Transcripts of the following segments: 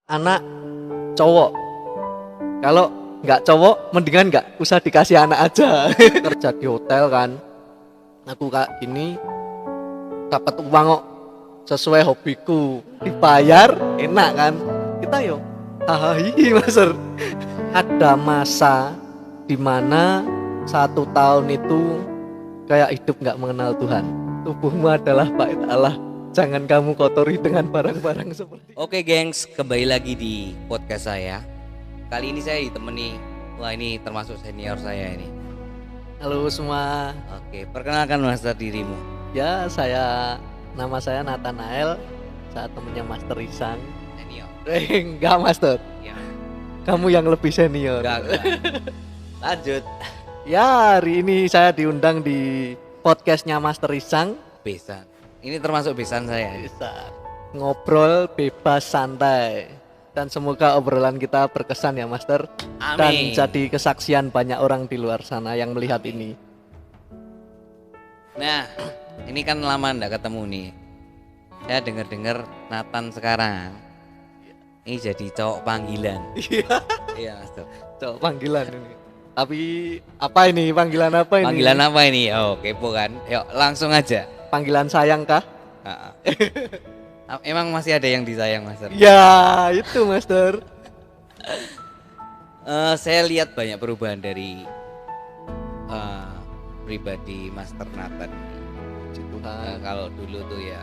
anak cowok. Kalau nggak cowok, mendingan nggak usah dikasih anak aja. Kerja di hotel kan, aku kayak gini dapat uang kok sesuai hobiku, dibayar enak kan. Kita yo hahaha master. Ada masa dimana 1 tahun itu kayak hidup nggak mengenal Tuhan. Tubuhmu adalah bait Allah, jangan kamu kotori dengan barang-barang seperti itu. Oke gengs, kembali lagi di podcast saya. Kali ini saya ditemani, wah ini termasuk senior saya ini. Halo semua. Oke, perkenalkan Master dirimu. Ya, nama saya Nathanael, saya temennya Master Isang. Senior. Enggak Master, Ya, kamu yang lebih senior. enggak. Lanjut. Ya, hari ini saya diundang di podcastnya Master Isang. Besan. Ini termasuk besan saya. Bisa ngobrol bebas santai. Dan semoga obrolan kita berkesan ya Master. Dan Amin. jadi kesaksian banyak orang di luar sana yang melihat ini. Nah, ini kan lama ndak ketemu nih. Saya dengar-dengar Nathan sekarang ini jadi cowok panggilan. Iya. Iya, Master. Cowok panggilan ini. Tapi apa ini? Panggilan apa ini? Panggilan apa ini? Oh, kepo kan? Yuk, langsung aja. Panggilan sayang kah? Emang masih ada yang disayang, Master? Ya, itu Master. Saya lihat banyak perubahan dari pribadi Master Nathan. Puji Tuhan. Kalau dulu tuh ya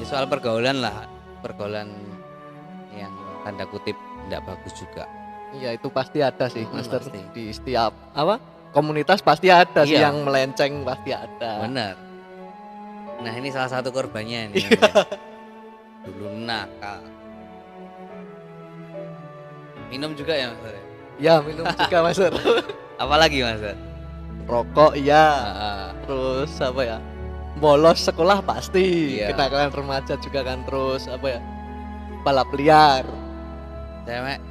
soal pergaulan lah, pergaulan yang tanda kutip tidak bagus juga. Iya, itu pasti ada sih Master. Pasti. Di setiap komunitas pasti ada sih Iya. yang melenceng, pasti ada. Benar. Nah ini salah satu korbannya nih. Iya. Dulu nakal. Minum juga ya Master? Ya, minum juga Master. Apalagi Master? Rokok iya. Ah, Terus apa ya? Bolos sekolah pasti. Iya. Kenakalan remaja juga kan, terus apa ya? Balap liar. cewek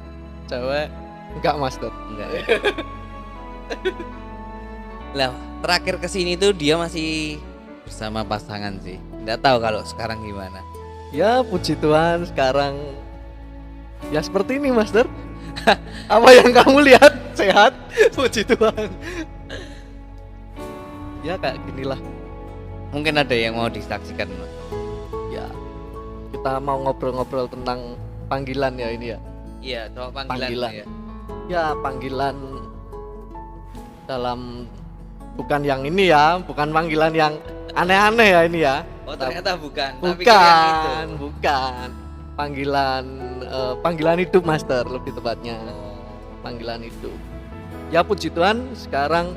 Cewek enggak Master. enggak. Lah terakhir kesini tuh dia masih bersama pasangan sih. Nggak tahu kalau sekarang gimana. Ya, puji Tuhan sekarang ya seperti ini Master. Apa yang kamu lihat sehat, puji Tuhan. Ya kayak ginilah. Mungkin ada yang mau disaksikan. Mas. Ya, kita mau ngobrol-ngobrol tentang panggilan ya ini ya. Iya, cowok panggilan. Panggilan. Ya. Ya, panggilan dalam bukan yang ini ya, bukan panggilan yang aneh-aneh ya ini ya. Oh ternyata bukan. Tapi yang itu. Bukan. Panggilan hidup Master lebih tepatnya. Panggilan hidup. Ya puji Tuhan sekarang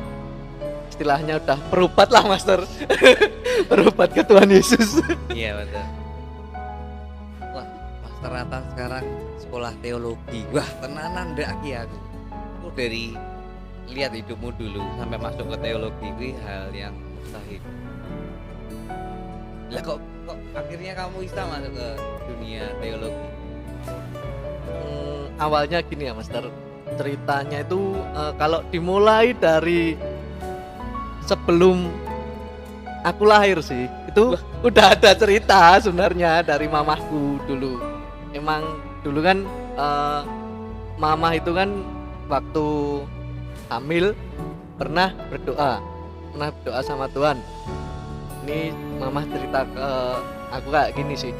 istilahnya udah berobat lah Master. Berobat ke Tuhan Yesus. Iya betul. Wah, Master Nathan sekarang sekolah teologi. Wah, tenanan ndak ki aku. Aku dari lihat hidupmu dulu sampai masuk ke teologi itu hal yang mustahil. Lah kok akhirnya kamu bisa masuk ke dunia teologi? Awalnya gini ya Master. Ceritanya itu kalau dimulai dari sebelum aku lahir sih, itu udah ada cerita sebenarnya dari mamahku dulu. Emang dulu kan mamah itu kan waktu hamil pernah berdoa sama Tuhan. Ini mamah cerita ke aku kayak gini sih.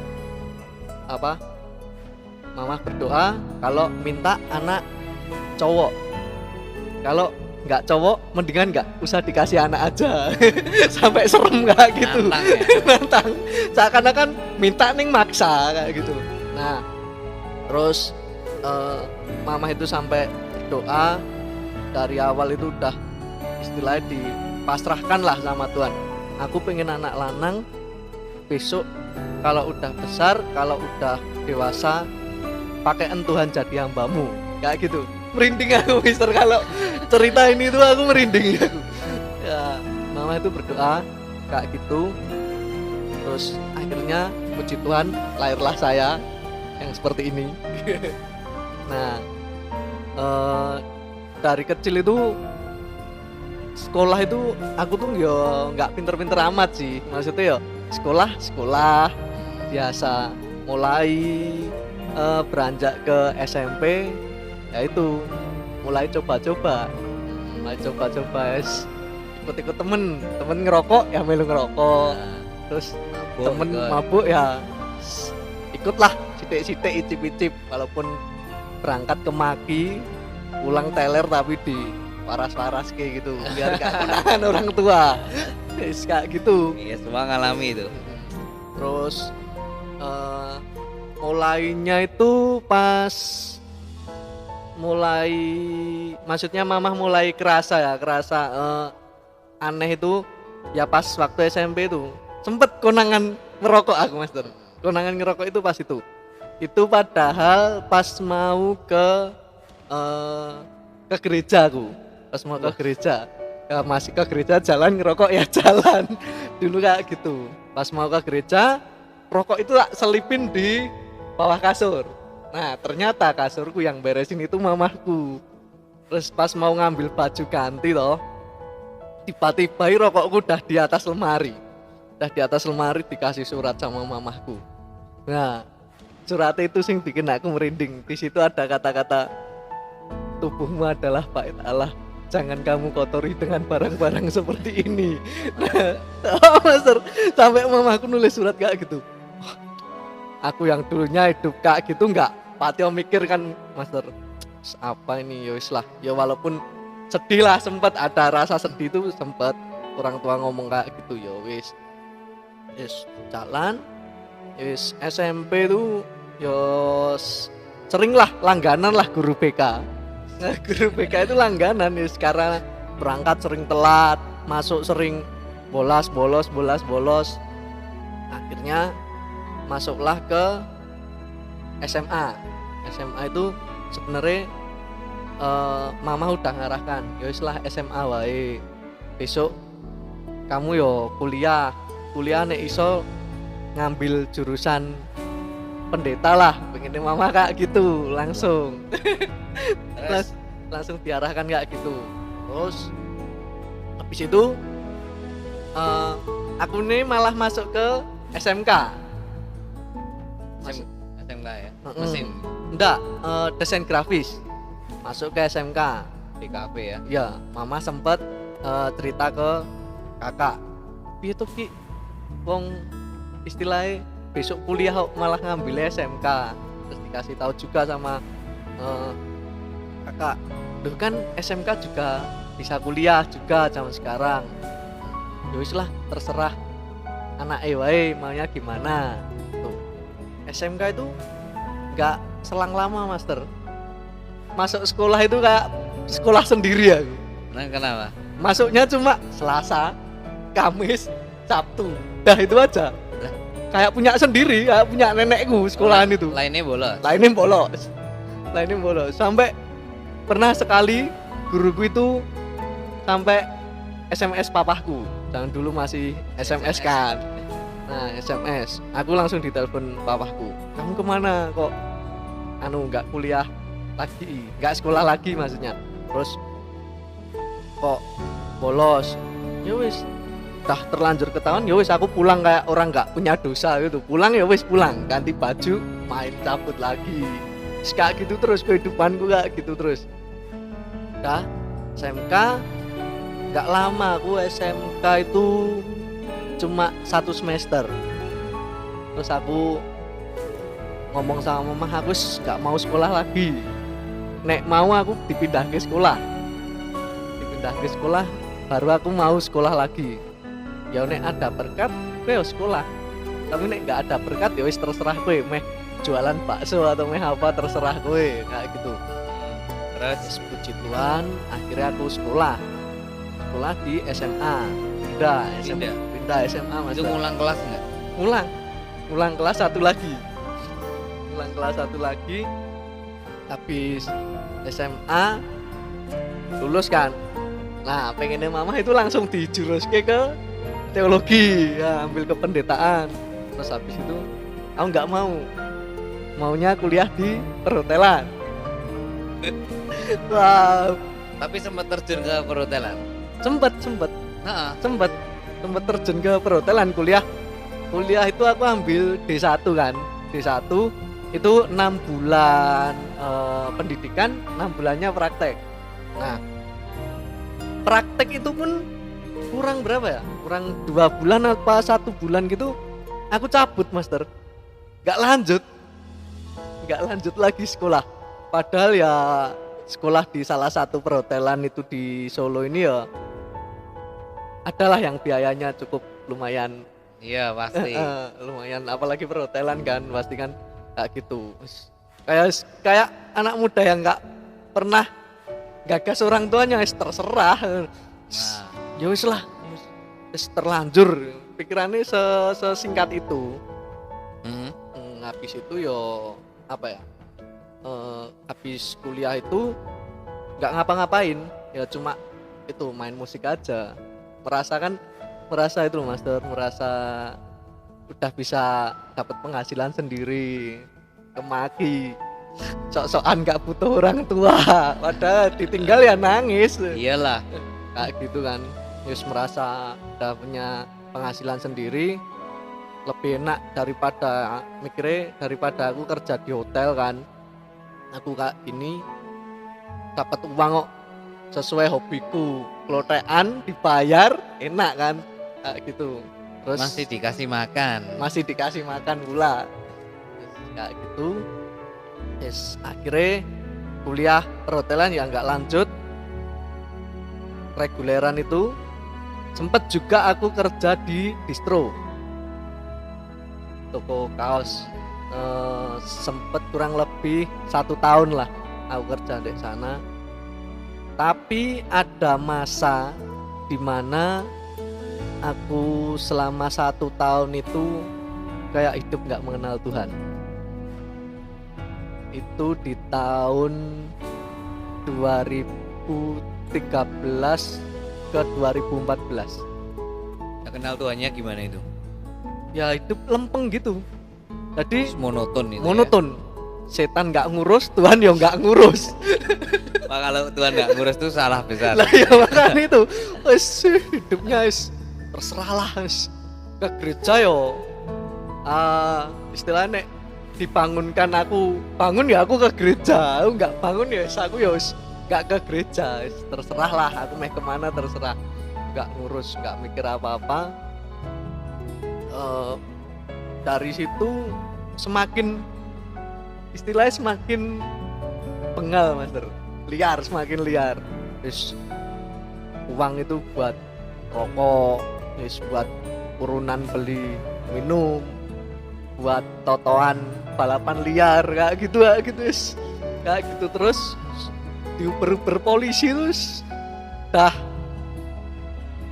Mamah berdoa kalau minta anak cowok. Kalau nggak cowok, mendingan nggak usah dikasih anak aja. Sampai serem kayak gitu. Nantang ya? Nantang. Seakan-akan minta ning maksa kayak gitu. Nah, terus mamah itu sampai berdoa dari awal itu udah istilahnya dipasrahkan lah sama Tuhan. Aku pengen anak lanang, besok kalau udah besar, kalau udah dewasa pakai Tuhan jadi hambamu kayak gitu. Merinding aku Mister kalau cerita ini tuh aku merinding aku. Ya, mama itu berdoa kayak gitu. Terus akhirnya puji Tuhan lahirlah saya yang seperti ini. Nah, dari kecil itu sekolah itu aku tuh ya nggak pinter-pinter amat sih, maksudnya ya sekolah biasa, mulai beranjak ke SMP ya itu mulai coba-coba ikut-ikut temen ngerokok ya melu ngerokok, Nah, terus mabuk temen ikut. mabuk ya ikutlah sitik-sitik icip-icip, walaupun berangkat ke Maki pulang teler tapi di waras-waras kayak gitu biar gak konangan orang tua. Wis kayak gitu. Iya, semua ngalami itu. Terus mulainya itu pas maksudnya mamah mulai kerasa aneh itu ya pas waktu SMP itu sempet konangan ngerokok aku, Master. Konangan ngerokok itu pas itu padahal pas mau ke gereja aku, pas mau ke gereja ya masih ke gereja jalan ngerokok ya jalan dulu kayak gitu. Pas mau ke gereja rokok itu tak selipin di bawah kasur. Nah ternyata kasurku yang beresin itu mamahku. Terus pas mau ngambil baju ganti toh, tiba-tiba rokokku udah di atas lemari. Dikasih surat sama mamahku. Nah surat itu sing bikin aku merinding. Di situ ada kata-kata, tubuhmu adalah bait Allah, jangan kamu kotori dengan barang-barang seperti ini. Nah, Master, sampai mamaku nulis surat kayak gitu. Aku yang dulunya hidup kayak gitu nggak patio mikir kan, Master, apa ini ya wis lah ya, walaupun sedih lah, sempat ada rasa sedih itu, sempat orang tua ngomong kayak gitu ya wis jalan. Wis SMP tuh ya sering lah langganan lah guru BK. Nah, guru BK itu langganan ya, karena berangkat sering telat, masuk sering bolos. Akhirnya masuklah ke SMA itu sebenarnya mama udah ngarahkan ya wis lah SMA wae, besok kamu yo kuliah nek iso ngambil jurusan pendeta lah, pengen mama kayak gitu langsung. Terus langsung diarahkan kayak gitu. Terus habis itu aku nih malah masuk ke SMK. SMK ya. Mm-mm. Mesin Enggak, desain grafis. Masuk ke SMK. DKP ya. Ya, mama sempet cerita ke kakak, piye tuh Ki, wong istilahnya besok kuliah kok malah ngambil SMK. Terus dikasih tahu juga sama kakak, duh kan SMK juga bisa kuliah juga zaman sekarang. Ya wis lah, terserah anak wae maunya gimana. Tuh. SMK itu nggak selang lama, Master. Masuk sekolah itu kayak sekolah sendiri aku. Nah, kenapa? Masuknya cuma Selasa, Kamis, Sabtu. Dah itu aja. Lah. Kayak punya sendiri, kayak punya nenekku sekolahan itu. Lainnya bolos. Lainnya bolos. Sampai pernah sekali guruku itu sampai SMS papahku. Jangan dulu masih SMS kan. Nah, SMS. Aku langsung ditelepon papahku. Kamu kemana kok? Nggak kuliah lagi, nggak sekolah lagi maksudnya. Terus kok bolos? Ya wis, dah terlanjur ketahuan. Ya wis, aku pulang kayak orang nggak punya dosa gitu. Pulang ya wis, pulang, ganti baju, main cabut lagi. Kayak gitu terus kehidupanku, kayak gitu terus. Dah SMK nggak lama, aku SMK itu cuma 1 semester. Terus aku ngomong sama mama, aku nggak mau sekolah lagi. Nek mau aku dipindah ke sekolah baru aku mau sekolah lagi. Ya nek ada berkat kowe sekolah, tapi nek nggak ada berkat ya wis terserah kowe, meh jualan bakso atau meh apa terserah kowe, kayak gitu. Terus Puji Tuhan akhirnya aku sekolah di SMA. Pindah SMA, Mas. itu ngulang kelas enggak? Ngulang kelas satu lagi. Habis SMA lulus kan. Nah, pengennya mama itu langsung dijuruske ke teologi, ya, ambil kependetaan. Terus habis itu aku nggak maunya kuliah di perhotelan. Wah, Tapi sempat terjun ke perhotelan. sempet terjun ke perhotelan. Kuliah itu aku ambil D1 kan. D1 itu 6 bulan pendidikan, 6 bulannya praktek. Nah, praktek itu pun kurang berapa ya? Kurang 2 bulan apa 1 bulan gitu, aku cabut master. Nggak lanjut lagi sekolah. Padahal ya sekolah di salah satu perhotelan itu di Solo ini ya adalah yang biayanya cukup lumayan. Iya pasti. Lumayan, apalagi perhotelan kan pasti kan kayak gitu. Kayak anak muda yang nggak pernah gagas orang tuanya, terserah. Nah, Ya wis lah, wis terlanjur pikirannya sesingkat itu. hmm, Habis itu yo apa ya, habis kuliah itu nggak ngapa-ngapain, ya cuma itu main musik aja. Merasa itu loh, master, merasa udah bisa dapat penghasilan sendiri, kemaki sok-sokan nggak butuh orang tua, padahal ditinggal ya nangis iyalah. kayak gitu kan. Terus merasa udah punya penghasilan sendiri, lebih enak daripada mikirnya daripada aku kerja di hotel kan. Aku kayak gini dapat uang kok sesuai hobiku, klotekan dibayar enak kan kayak gitu. Terus Masih dikasih makan. pula. Terus kayak gitu. Yes, akhirnya kuliah perhotelan ya nggak lanjut, reguleran itu. Sempet juga aku kerja di distro, toko kaos. Sempet kurang lebih 1 tahun lah aku kerja di sana. Tapi ada masa dimana aku selama 1 tahun itu kayak hidup nggak mengenal Tuhan. Itu di tahun 2013 ke 2014. Nggak kenal Tuhannya gimana itu? Ya hidup lempeng gitu. Jadi Terus monoton itu. monoton. Setan nggak ngurus, Tuhan ya nggak ngurus. Ya? Wah, kalau Tuhan nggak ngurus tuh salah besar. Lah ya makanya itu, wes hidupnya wes terserah lah, wes ke gereja yo. Istilahnya dibangunkan aku bangun ya aku ke gereja, aku nggak bangun ya aku ya wes nggak ke gereja, wes terserah lah aku mau kemana terserah, nggak ngurus, nggak mikir apa-apa. Dari situ semakin istilahnya semakin bengal, master, liar, semakin liar. Terus uang itu buat rokok, terus buat urunan beli minum, buat totoan balapan liar kayak gitu kayak gitu terus diuber polisi terus dah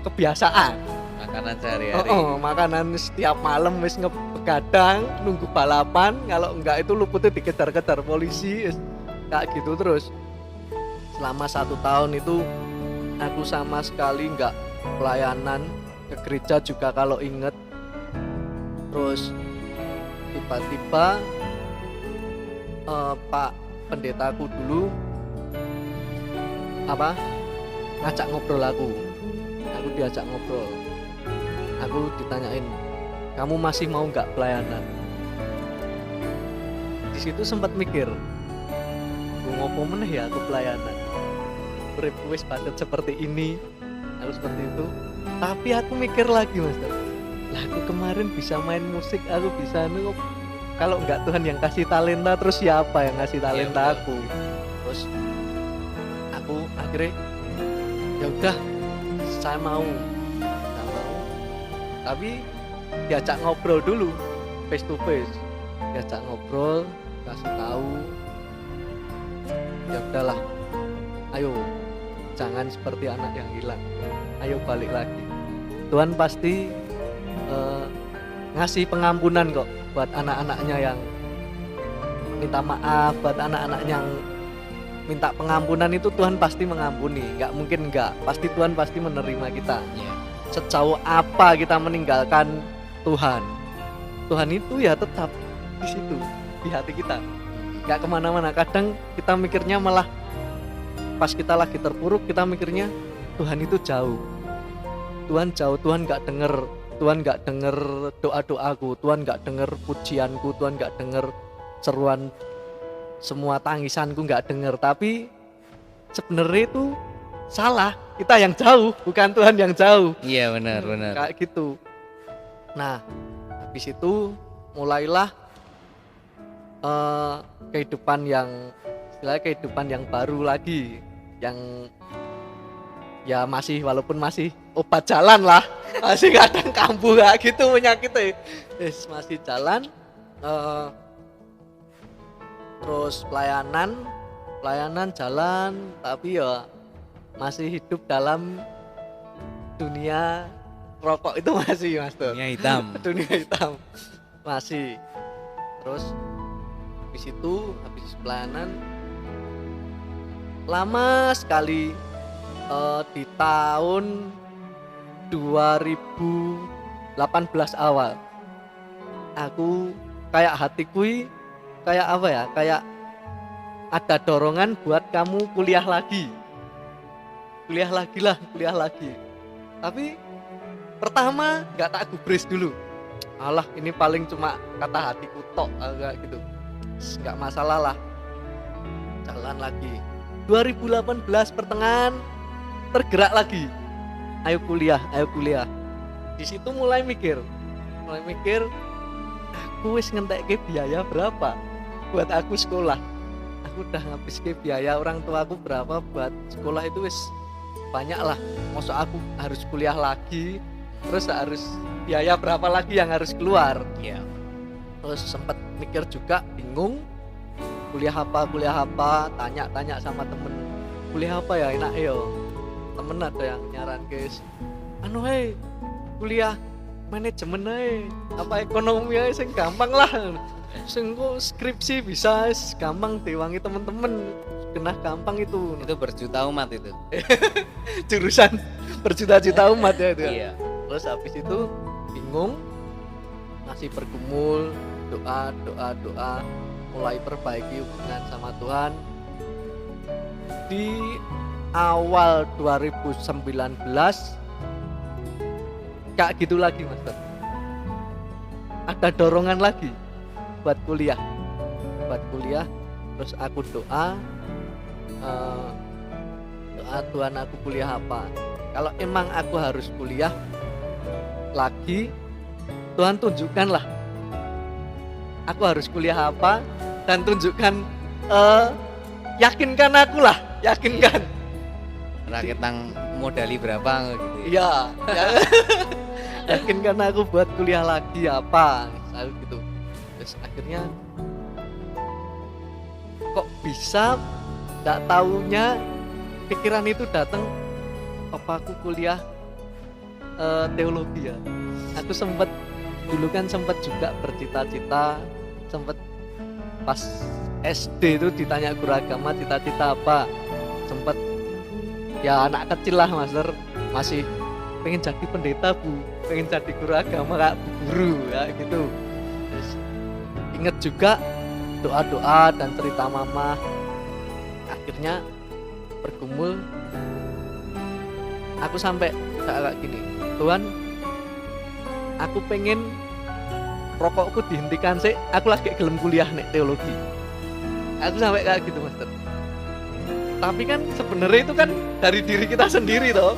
kebiasaan. Makanan sehari-hari. Makanan setiap malam wis begadang nunggu balapan, kalau enggak itu luputnya dikejar-kejar polisi kayak gitu terus. Selama 1 tahun itu aku sama sekali enggak pelayanan ke gereja juga kalau inget. Terus tiba-tiba Pak pendetaku dulu ngajak ngobrol aku diajak ngobrol, aku ditanyain, kamu masih mau nggak pelayanan? Di situ sempat mikir, gue ngopo meneh ya aku pelayanan, urip wis padat seperti ini, aku seperti itu. Tapi aku mikir lagi, master, lah aku kemarin bisa main musik, aku bisa kalau nggak Tuhan yang kasih talenta, terus siapa yang ngasih talenta aku? Terus aku akhirnya ya udah, saya mau. Tapi diajak ngobrol dulu, face to face, diajak ngobrol, kasih tahu, ya udahlah, ayo jangan seperti anak yang hilang, ayo balik lagi. Tuhan pasti ngasih pengampunan kok buat anak-anaknya yang minta maaf, buat anak-anak yang minta pengampunan itu Tuhan pasti mengampuni, nggak mungkin nggak, pasti Tuhan pasti menerima kita. Iya. Sejauh apa kita meninggalkan Tuhan, Tuhan itu ya tetap di situ, di hati kita, nggak kemana-mana. Kadang kita mikirnya malah pas kita lagi terpuruk, kita mikirnya Tuhan itu jauh, Tuhan nggak denger doa-doaku, Tuhan nggak denger pujianku, Tuhan nggak denger seruan semua tangisanku nggak denger, tapi sebenarnya itu salah, kita yang jauh bukan Tuhan yang jauh. Iya benar benar. Kayak gitu. Nah, habis itu mulailah kehidupan yang istilahnya kehidupan yang baru lagi, yang ya masih walaupun masih obat jalan lah, masih kadang kambuh kayak gitu menyakiti. Yes, masih jalan, terus pelayanan jalan, tapi ya masih hidup dalam dunia rokok itu masih, Mas Tur. Dunia hitam. Dunia hitam masih. Terus habis pelayanan lama sekali, di tahun 2018 awal aku kayak hatiku kayak apa ya, kayak ada dorongan buat kamu kuliah lagi tapi pertama nggak tak gubris dulu, alah ini paling cuma kata hatiku tok agak gitu, nggak masalah lah, jalan lagi. 2018 pertengahan tergerak lagi, ayo kuliah. Di situ mulai mikir aku wis ngentekke biaya berapa buat aku sekolah, aku udah ngabiske biaya orang tua aku berapa buat sekolah, itu wis banyak lah, masa aku harus kuliah lagi, terus harus biaya berapa lagi yang harus keluar. Iya. Terus sempat mikir juga, bingung kuliah apa, tanya sama temen, kuliah apa ya enak yo. Temen ada yang nyaran guys, kuliah manajemen apa ekonomi sing gampang lah, sing skripsi bisa gampang diwangi temen-temen, kena gampang itu berjuta umat itu. jurusan berjuta-juta umat ya itu. Iya. Terus habis itu bingung, masih bergumul, doa, mulai perbaiki hubungan sama Tuhan. Di awal 2019 kayak gitu lagi, Mas. Ada dorongan lagi buat kuliah. Terus aku doa Tuhan, aku kuliah apa? Kalau emang aku harus kuliah lagi, Tuhan tunjukkanlah aku harus kuliah apa, dan tunjukkan, yakinkan aku lah, yakinkan. Raketang modali berapa gitu. Iya. Yakinkan aku buat kuliah lagi apa, misalnya gitu. Terus akhirnya kok bisa, nggak taunya pikiran itu datang, apa aku kuliah teologi ya. Aku dulu kan sempat juga bercita-cita, sempat pas SD itu ditanya guru agama cita-cita apa, sempat ya anak kecil lah, Master, masih pengen jadi pendeta Bu, pengen jadi guru agama kayak Bu Guru ya gitu. Terus inget juga doa-doa dan cerita mama, akhirnya bergumul aku sampai kayak gini, Tuhan, aku pengen rokokku dihentikan sih, aku lagi gelem kuliah nek teologi. Aku sampai kayak gitu, Master. Tapi kan sebenarnya itu kan dari diri kita sendiri toh.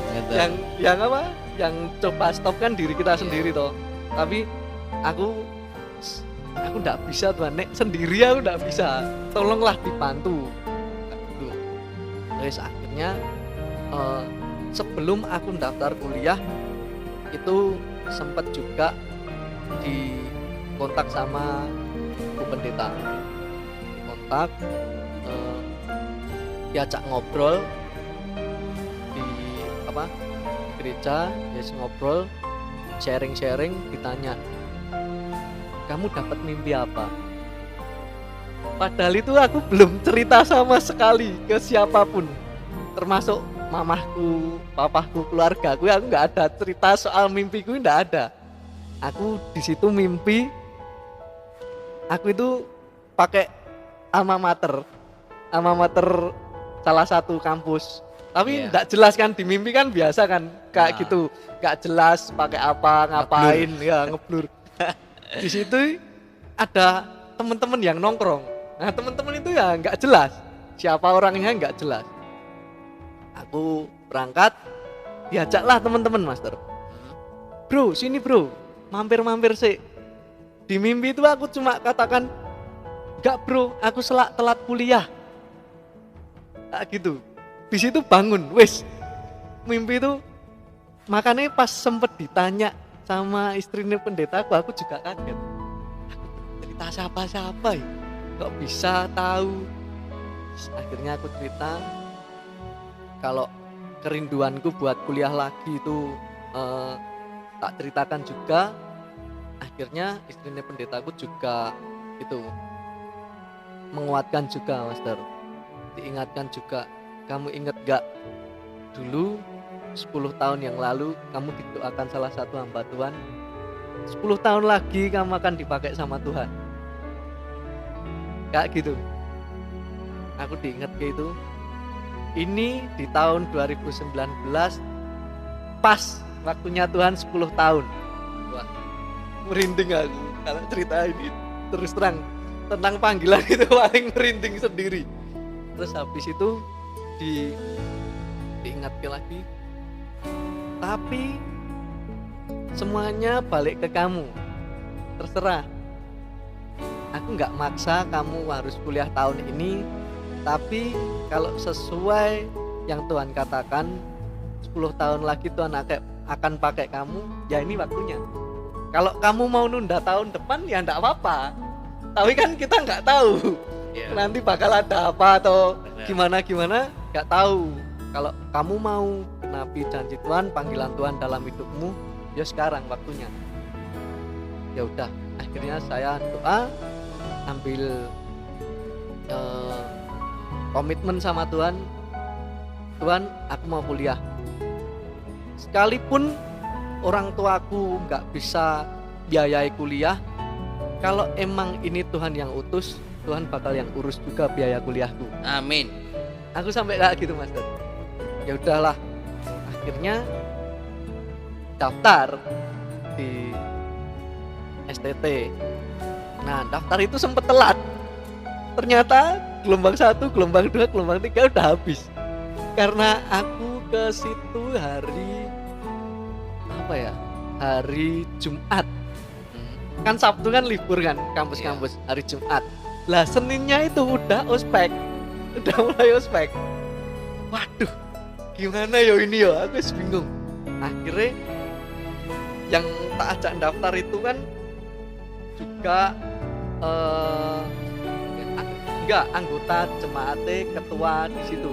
Yang apa? Yang coba stop kan diri kita sendiri toh. Tapi aku enggak bisa Tuhan, nek sendiri aku enggak bisa. Tolonglah dibantu. Gitu. Terus akhirnya sebelum aku daftar kuliah itu sempat juga di kontak sama Bu Pendeta, kontak, diajak ngobrol di gereja, ngobrol, sharing, ditanya, kamu dapat mimpi apa? Padahal itu aku belum cerita sama sekali ke siapapun, termasuk mamahku, papaku, keluargaku, aku nggak ada cerita soal mimpiku, nggak ada. Aku di situ mimpi, aku itu pakai alma mater salah satu kampus, tapi nggak jelas kan, di mimpi kan biasa kan kayak gitu, nggak jelas pakai apa, ngapain, ya ngeblur. Di situ ada teman-teman yang nongkrong. Nah teman-teman itu ya nggak jelas, siapa orangnya nggak jelas. Aku berangkat, diajaklah teman-teman master. Bro, sini bro, mampir sih. Di mimpi itu aku cuma katakan, enggak bro, aku telat kuliah. Kayak gitu. Di situ bangun, wes. Mimpi itu, makanya pas sempet ditanya sama istrinya pendeta aku juga kaget. Cerita siapa ya? Kok bisa tahu? Terus akhirnya aku cerita kalau kerinduanku buat kuliah lagi itu tak ceritakan juga. Akhirnya istrinya pendetaku juga itu menguatkan juga master, diingatkan juga, kamu ingat gak dulu 10 tahun yang lalu kamu didoakan salah satu hamba Tuhan, 10 tahun lagi kamu akan dipakai sama Tuhan, kayak gitu. Aku diingat kayak itu. Ini di tahun 2019 pas waktunya Tuhan 10 tahun. Wah, merinding aku kalau cerita ini. Terus terang tentang panggilan itu paling merinding sendiri. Terus habis itu diingatkan lagi. Tapi semuanya balik ke kamu. Terserah. Aku nggak maksa kamu harus kuliah tahun ini. Tapi kalau sesuai yang Tuhan katakan 10 tahun lagi Tuhan akan pakai kamu, ya ini waktunya. Kalau kamu mau nunda tahun depan ya enggak apa-apa. Tapi kan kita nggak tahu nanti bakal ada apa atau gimana nggak tahu. Kalau kamu mau genapi janji Tuhan, panggilan Tuhan dalam hidupmu, ya sekarang waktunya. Ya udah, akhirnya saya doa, ambil komitmen sama Tuhan. Tuhan, aku mau kuliah. Sekalipun orang tuaku nggak bisa biayai kuliah, kalau emang ini Tuhan yang utus, Tuhan bakal yang urus juga biaya kuliahku. Amin. Aku sampai kayak gitu master. Ya udahlah, akhirnya daftar di STT. Nah daftar itu sempet telat. Ternyata gelombang 1, gelombang 2, gelombang 3 udah habis. Karena aku ke situ hari Jumat. Kan Sabtu kan libur kan kampus-kampus, hari Jumat. Lah Seninnya itu udah ospek. Udah mulai ospek. Waduh, gimana ya ini ya? Aku bingung. Akhirnya yang tak ajak daftar itu kan juga enggak anggota jemaat, ketua di situ.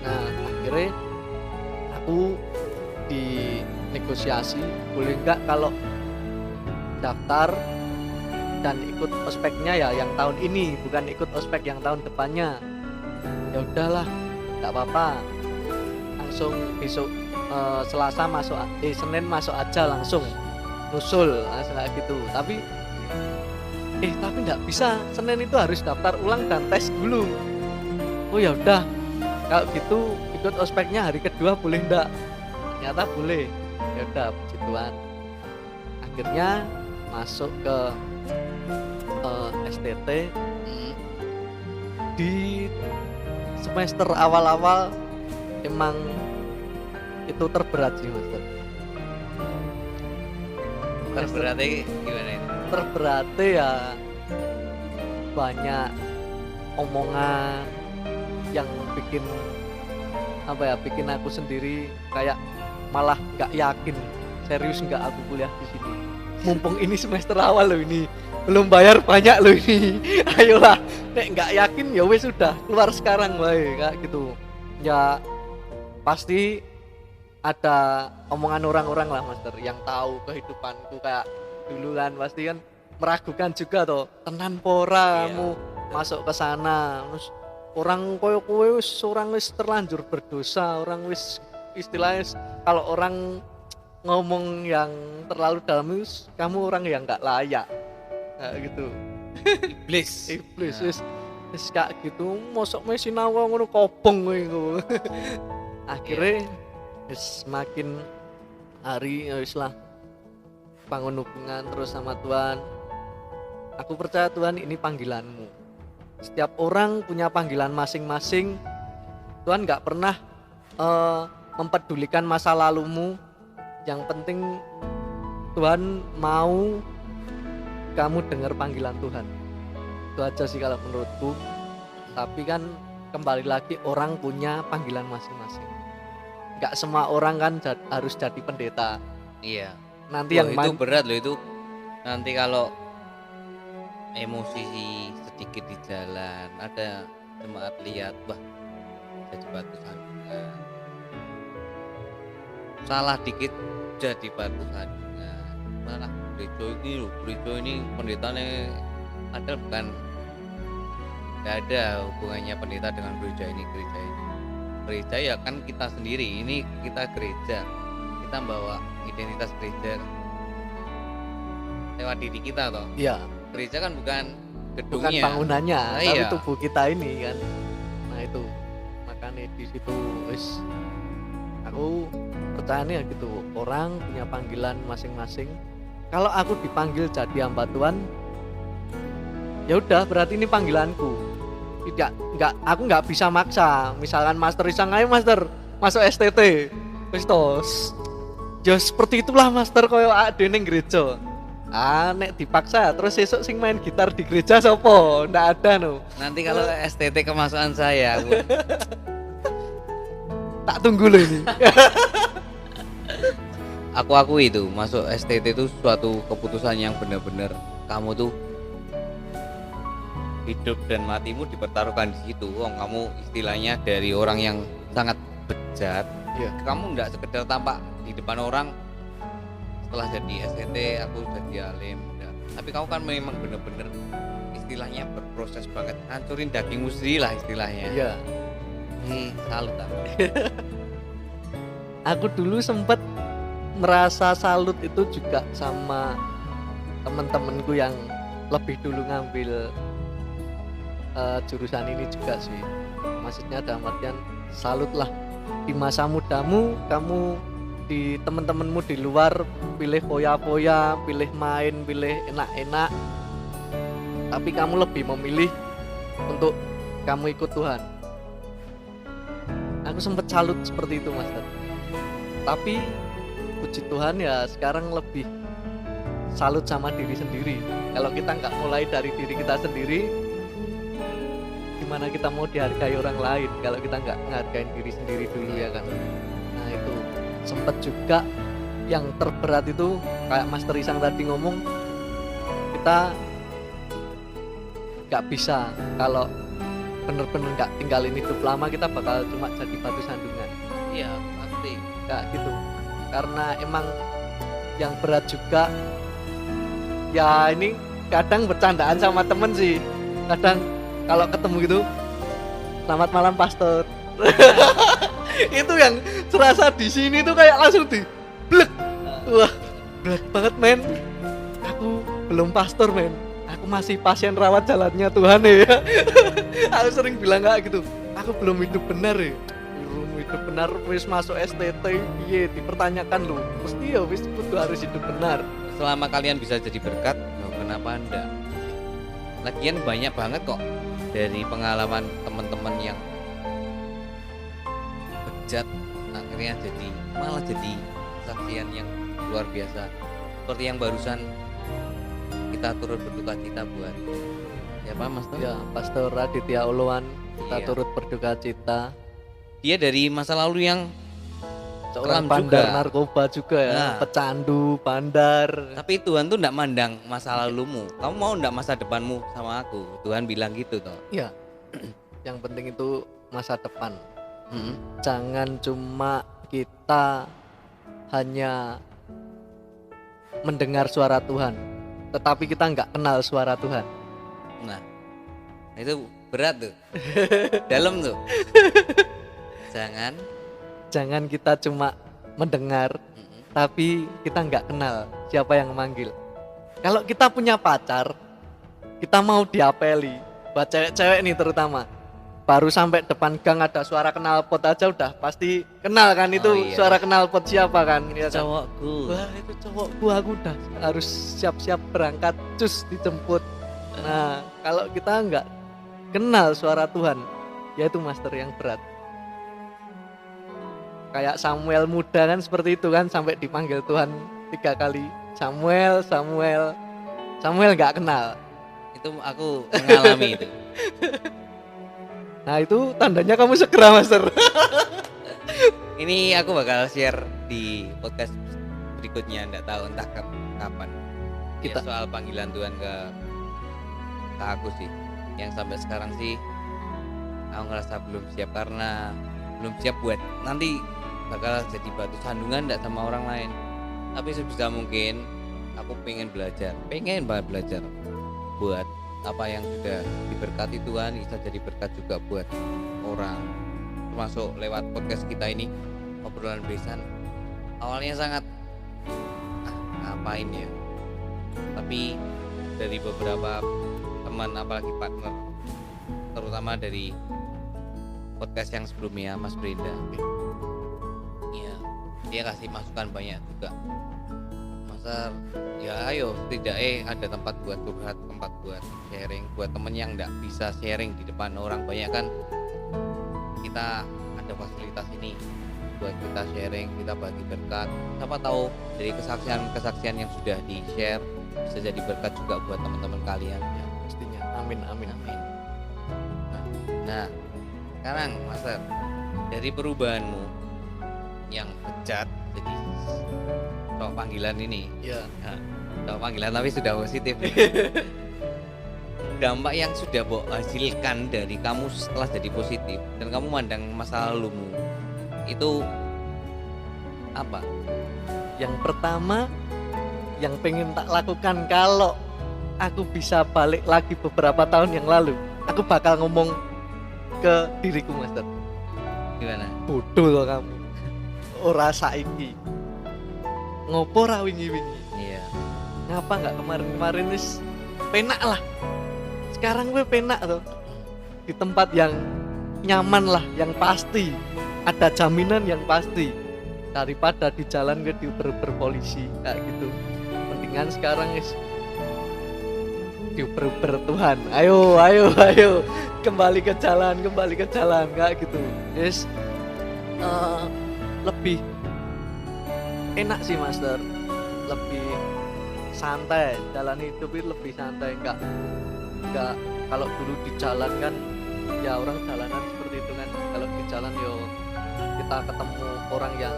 Nah akhirnya aku dinegosiasi, boleh enggak kalau daftar dan ikut ospeknya ya yang tahun ini, bukan ikut ospek yang tahun depannya. Ya udahlah, enggak apa-apa. Langsung besok Selasa masuk, Senin masuk aja langsung nusul kayak gitu. Tapi enggak bisa, Senin itu harus daftar ulang dan tes dulu. Oh ya udah, kalau gitu ikut ospeknya hari kedua boleh enggak? Ternyata boleh. Ya udah, puji Tuhan. Akhirnya masuk ke STT. Di semester awal-awal emang itu terberat sih master. Terberatnya gimana itu? Terberatnya ya banyak omongan yang bikin bikin aku sendiri kayak malah nggak yakin, serius nggak aku kuliah di sini. Mumpung ini semester awal loh, ini belum bayar banyak loh ini. Ayolah, nek nggak yakin ya wes sudah keluar sekarang wae kayak gitu. Ya pasti ada omongan orang-orang lah master yang tahu kehidupanku kayak dulu kan, pasti kan meragukan juga toh, tenan pora kamu masuk ke sana. Terus orang koyo wis orang wis terlanjur berdosa, orang wis istilahnya kalau orang ngomong yang terlalu dalam itu kamu orang yang nggak layak kayak gitu. Iblis wis kayak gitu, mosok mesinawa ngono kobong kowe. Akhirnya semakin hari wis lah bangun hubungan terus sama Tuhan. Aku percaya Tuhan ini panggilanmu. Setiap orang punya panggilan masing-masing. Tuhan nggak pernah mempedulikan masa lalumu. Yang penting Tuhan mau kamu dengar panggilan Tuhan. Itu aja sih kalau menurutku. Tapi kan kembali lagi orang punya panggilan masing-masing. Nggak semua orang kan harus jadi pendeta. Iya. Nanti Wah, yang itu berat loh itu. Nanti kalau emosi sedikit di jalan, ada jemaat lihat, wah jadi batu sandungan. Salah dikit jadi batu sandungan. Malah gereja ini pendetanya padahal bukan, nggak ada hubungannya pendeta dengan gereja ini. Gereja ya kan kita sendiri, ini kita gereja, kita bawa identitas gereja lewat diri kita toh. Iya, Gereja kan bukan bukan gedungnya, bangunannya, Nah, tapi iya. tubuh kita ini kan. Nah itu makanya di situ wis aku percaya nih gitu, orang punya panggilan masing-masing. Kalau aku dipanggil jadi hamba Tuhan, ya udah berarti ini panggilanku. Aku nggak bisa maksa. Misalkan Master Isang, ayo Master masuk STT, Kristos. Ya seperti itulah Master, koyo ade ning gereja. Nek dipaksa terus esok sing main gitar di gereja sopo? Ndak ada no. Nanti kalau STT kemasukan saya, Tak tunggu loh ini. aku akui itu masuk STT itu suatu keputusan yang benar-benar kamu tuh hidup dan matimu dipertaruhkan di situ. Kamu istilahnya dari orang yang sangat bejat, Iya. kamu nggak sekedar tampak di depan orang. Setelah jadi STT aku jadi alim, enggak. Tapi kamu kan memang benar-benar istilahnya berproses banget, hancurin dagingmu sendiri lah istilahnya. Iya. Salut aku. Aku dulu sempet merasa salut itu juga sama temen-temenku yang lebih dulu ngambil jurusan ini juga sih. Maksudnya dalam artian salut lah, di masa mudamu kamu di temen-temenmu di luar pilih foya-foya, pilih main, pilih enak-enak, tapi kamu lebih memilih untuk kamu ikut Tuhan. Aku sempet salut seperti itu Master. Tapi puji Tuhan ya sekarang lebih salut sama diri sendiri. Kalau kita nggak mulai dari diri kita sendiri, gimana kita mau dihargai orang lain kalau kita nggak menghargai diri sendiri dulu ya kan. Nah itu sempet juga yang terberat itu kayak Master Isang tadi ngomong, kita nggak bisa kalau bener-bener nggak tinggalin hidup lama, kita bakal cuma jadi batu sandungan. Iya pasti. Kayak gitu, karena emang yang berat juga ya ini kadang bercandaan sama temen sih, kadang kalau ketemu gitu selamat malam Pastor. Itu yang serasa di sini tuh kayak langsung di blek. Wah berat banget men, aku belum pastor men, aku masih pasien rawat jalannya Tuhan ya. Aku sering bilang kayak gitu, aku belum hidup benar ya. Belum hidup benar, wis masuk STT iya dipertanyakan lu, mesti ya wis kudu harus hidup benar. Selama kalian bisa jadi berkat, kenapa enggak? Lagian banyak banget kok dari pengalaman teman-teman yang bejat akhirnya malah jadi kesaksian yang luar biasa. Seperti yang barusan kita turut berduka cita buat siapa Mas Tom? Ya Pastor Raditya Uluan, kita Iya. turut berduka cita. Dia dari masa lalu yang Seorang kelam bandar juga. narkoba juga ya, Nah. pecandu, bandar. Tapi Tuhan tuh enggak mandang masa lalumu. Kamu mau enggak masa depanmu sama aku? Tuhan bilang gitu toh. Iya. Yang penting itu masa depan. Mm-mm. Jangan cuma kita hanya mendengar suara Tuhan, tetapi kita nggak kenal suara Tuhan. Nah, itu berat tuh. Dalam tuh. Jangan kita cuma mendengar, Mm-mm. tapi kita nggak kenal siapa yang memanggil. Kalau kita punya pacar, kita mau diapeli, buat cewek-cewek nih terutama, baru sampai depan gang ada suara knalpot aja udah pasti kenal kan itu. Oh, iya. Suara knalpot siapa kan? Ya kan? Cowokku. Wah itu cowokku, aku udah harus siap-siap berangkat, cus dijemput. Nah, kalau kita nggak kenal suara Tuhan, ya itu master yang berat. Kayak Samuel muda kan seperti itu kan, sampai dipanggil Tuhan 3 kali. Samuel, Samuel, Samuel nggak kenal. Itu aku mengalami itu. Nah itu tandanya kamu segera master. Ini aku bakal share di podcast berikutnya, enggak tahu entah kapan. Kita- Soal panggilan Tuhan ke aku sih. Yang sampai sekarang sih aku ngerasa belum siap, karena belum siap buat nanti bakal jadi batu sandungan enggak sama orang lain. Tapi sebisa mungkin aku pengen banget belajar buat apa yang sudah diberkati Tuhan bisa jadi berkat juga buat orang, termasuk lewat podcast kita ini, obrolan besan. Awalnya sangat ngapain ya, tapi dari beberapa teman apalagi partner, terutama dari podcast yang sebelumnya Mas Brenda, ya dia kasih masukan banyak juga. Master, ya ayo setidaknya ada tempat buat curhat, tempat buat sharing buat temen yang nggak bisa sharing di depan orang banyak kan. Kita ada fasilitas ini buat kita sharing, kita bagi berkat. Siapa tahu dari kesaksian yang sudah di share bisa jadi berkat juga buat teman-teman kalian ya. Pastinya. Amin, amin, amin. Nah, sekarang Master, dari perubahanmu yang bejat jadi cowok panggilan ini, Ya. cowok panggilan tapi sudah positif. Dampak yang sudah hasilkan dari kamu setelah jadi positif dan kamu mandang masa lalumu itu apa? Yang pertama yang pengen tak lakukan kalau aku bisa balik lagi beberapa tahun yang lalu, aku bakal ngomong ke diriku master, Gimana? bodoh loh kamu. Ora saiki. Ngopo ra wingi-wingi? Iya. Ngapa nggak kemarin-kemarin wis penak lah. Sekarang gue penak tuh di tempat yang nyaman lah, yang pasti ada jaminan yang pasti, daripada di jalan gue diuber-uber polisi kayak gitu. Mendingan sekarang is diuber-uber Tuhan. Ayo kembali ke jalan kayak gitu. Yes, lebih enak sih master, lebih santai, jalan hidup itu lebih santai, enggak kalau dulu di jalan kan ya orang jalanan seperti itu kan. Kalau di jalan yo kita ketemu orang yang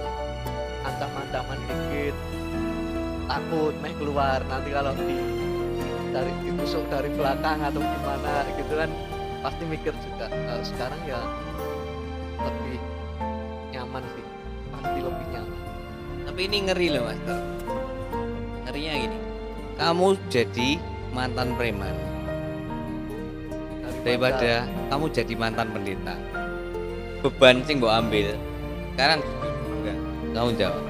ancam-ancaman dikit, takut naik keluar nanti kalau ditusuk dari belakang atau gimana gitu kan, pasti mikir juga. Sekarang ya lebih nyaman sih, pasti lebih nyaman. Tapi ini ngeri loh Master. Ngerinya gini, kamu jadi mantan preman daripada kamu jadi mantan pendeta. Beban sing mbok ambil sekarang enggak, kamu jawab.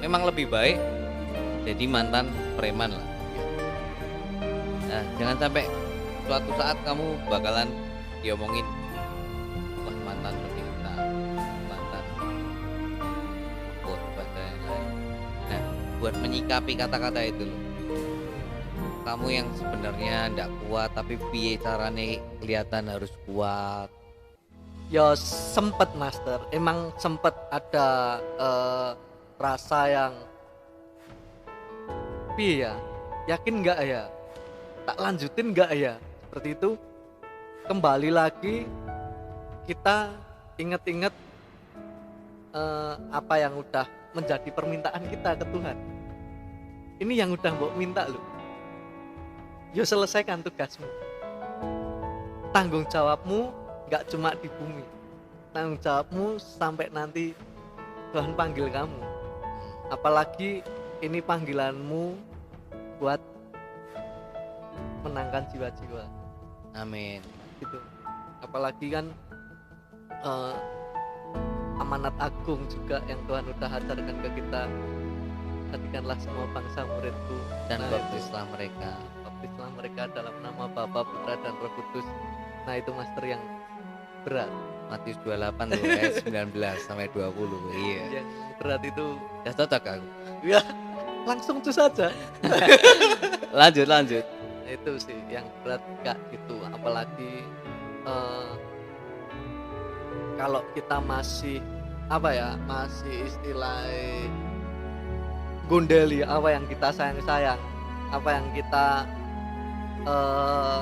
Memang lebih baik jadi mantan preman lah. Nah, jangan sampai suatu saat kamu bakalan diomongin, wah mantan pendeta, mantan khotbah dan lain-lain. Nah, buat menyikapi kata-kata itu loh, kamu yang sebenarnya ndak kuat tapi piye carane kelihatan harus kuat. Ya sempet master, emang sempet ada rasa yang piye ya, yakin nggak ya, tak lanjutin nggak ya, seperti itu. Kembali lagi kita inget-inget apa yang udah menjadi permintaan kita ke Tuhan. Ini yang udah mbok minta loh, yo selesaikan tugasmu. Tanggung jawabmu gak cuma di bumi, tanggung jawabmu sampai nanti Tuhan panggil kamu. Apalagi ini panggilanmu buat menangkan jiwa-jiwa. Amin. Gitu. Apalagi kan amanat agung juga yang Tuhan udah ajarkan ke kita, jadikanlah semua bangsa muridku Dan Nah, baptislah mereka. baptislah mereka dalam nama Bapa, Putra dan Roh Kudus. Nah itu master yang berat, Matius 28 tuh ayat 19 sampai 20. Iya. yang berat itu Ya cocok aku. ya langsung tuh saja. Lanjut. itu sih yang berat kayak gitu, apalagi eh, kalau kita masih apa ya, masih istilah gondeli apa yang kita sayang-sayang, apa yang kita eh,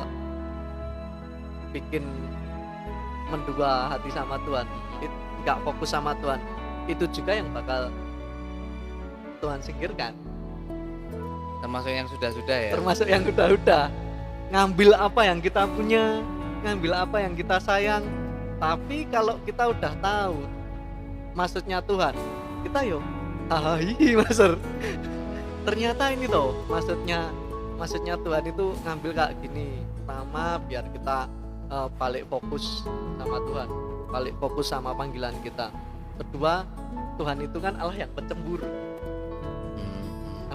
bikin mendua hati sama Tuhan, nggak fokus sama Tuhan, itu juga yang bakal Tuhan singkirkan. Termasuk yang sudah-sudah ya. Termasuk yang udah ngambil apa yang kita punya, ngambil apa yang kita sayang. Tapi kalau kita udah tahu maksudnya Tuhan, kita yo master. Ternyata ini toh maksudnya Tuhan itu ngambil kayak gini. Pertama biar kita balik fokus sama Tuhan, balik fokus sama panggilan kita. Kedua, Tuhan itu kan Allah yang pencemburu.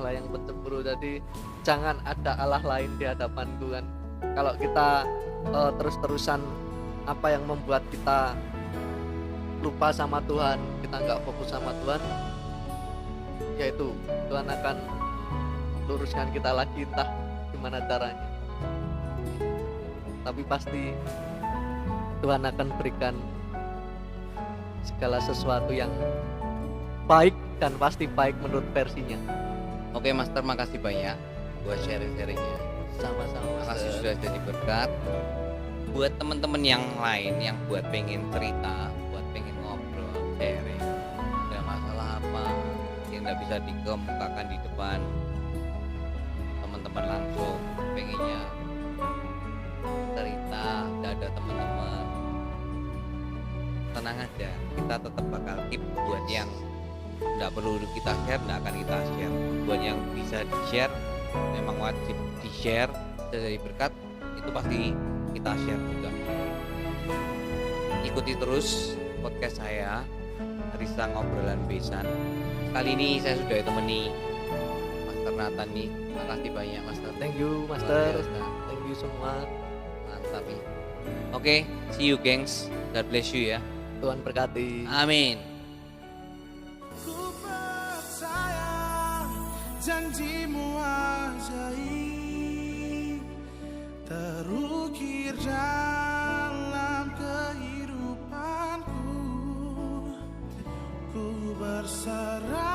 Allah yang pencemburu, jadi jangan ada Allah lain di hadapanku kan. Kalau kita terus-terusan apa yang membuat kita lupa sama Tuhan, kita nggak fokus sama Tuhan, yaitu Tuhan akan luruskan kita lagi, entah gimana caranya. Tapi pasti Tuhan akan berikan segala sesuatu yang baik dan pasti baik menurut versinya. Oke Master, makasih banyak buat sharing-sharingnya. Sama-sama. Makasih sudah jadi berkat. Buat teman-teman yang lain yang buat pengen cerita, buat pengen ngobrol, sharing, ada masalah apa yang nggak bisa dikemukakan di depan teman-teman langsung, pengennya cerita, nggak ada teman-teman, tenang aja, kita tetap bakal keep. Buat yang nggak perlu kita share, nggak akan kita share. Buat yang bisa di share, memang wajib di share, jadi berkat itu pasti kita share juga. Ikuti terus podcast saya, Risa Ngobrolan Besan. Kali ini saya sudah ditemani Master Nathan nih. Makasih banyak Master. Thank you Master, thank you semua. Mantap nih. Oke, see you gengs. God bless you ya. Tuhan berkati. Amin. Ku percaya janjimu ajaib terukir dalam kehidupanku. Ku berserah